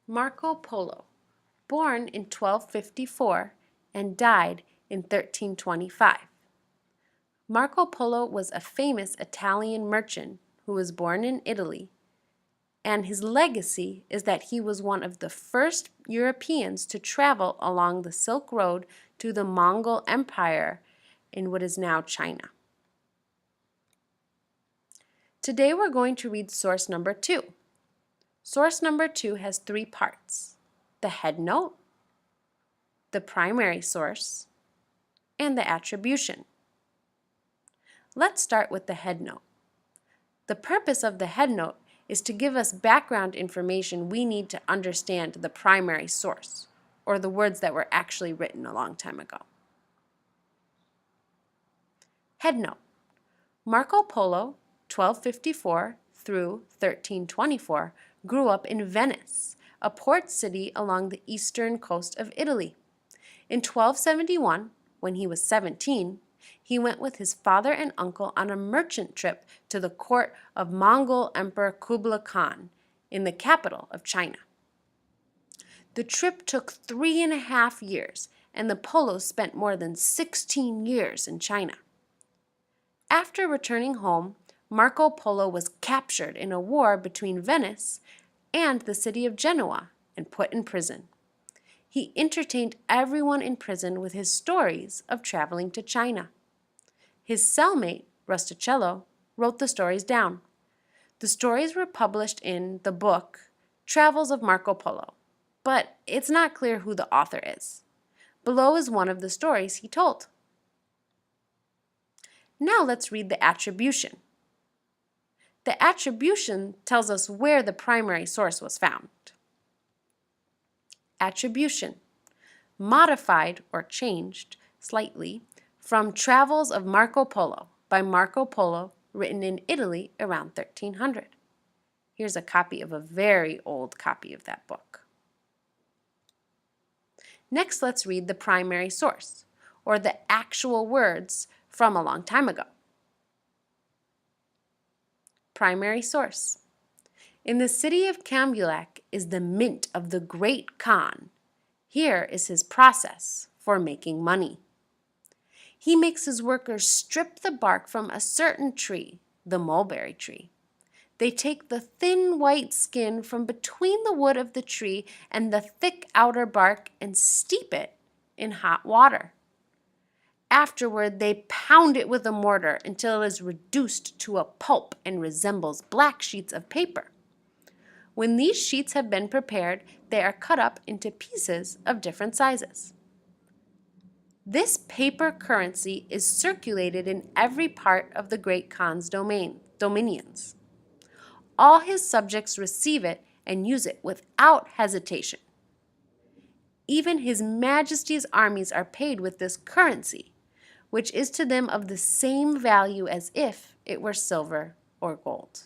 Marco Polo, born in 1254 and died in 1325. Marco Polo was a famous Italian merchant who was born in Italy, and his legacy is that he was one of the first Europeans to travel along the Silk Road to the Mongol Empire in what is now China. Today we're going to read source number 2. Source number 2 has 3 parts: the headnote, the primary source, and the attribution. Let's start with the headnote. The purpose of the headnote is to give us background information we need to understand the primary source, or the words that were actually written a long time ago. Headnote: Marco Polo, 1254 through 1324, grew up in Venice, a port city along the eastern coast of Italy. In 1271, when he was 17, he went with his father and uncle on a merchant trip to the court of Mongol Emperor Kublai Khan in the capital of China. The trip took 3.5 years, and the Polos spent more than 16 years in China. After returning home, Marco Polo was captured in a war between Venice and the city of Genoa and put in prison. He entertained everyone in prison with his stories of traveling to China. His cellmate, Rustichello, wrote the stories down. The stories were published in the book Travels of Marco Polo, but it's not clear who the author is. Below is one of the stories he told. Now let's read the attribution. The attribution tells us where the primary source was found. Attribution: modified or changed slightly from Travels of Marco Polo by Marco Polo, written in Italy around 1300. Here's a copy of a very old copy of that book. Next, let's read the primary source, or the actual words from a long time ago. Primary source: in the city of Cambulac is the mint of the great Khan. Here is his process for making money. He makes his workers strip the bark from a certain tree, the mulberry tree. They take the thin white skin from between the wood of the tree and the thick outer bark and steep it in hot water. Afterward, they pound it with a mortar until it is reduced to a pulp and resembles black sheets of paper. When these sheets have been prepared, they are cut up into pieces of different sizes. This paper currency is circulated in every part of the Great Khan's dominions. All his subjects receive it and use it without hesitation. Even His Majesty's armies are paid with this currency, which is to them of the same value as if it were silver or gold.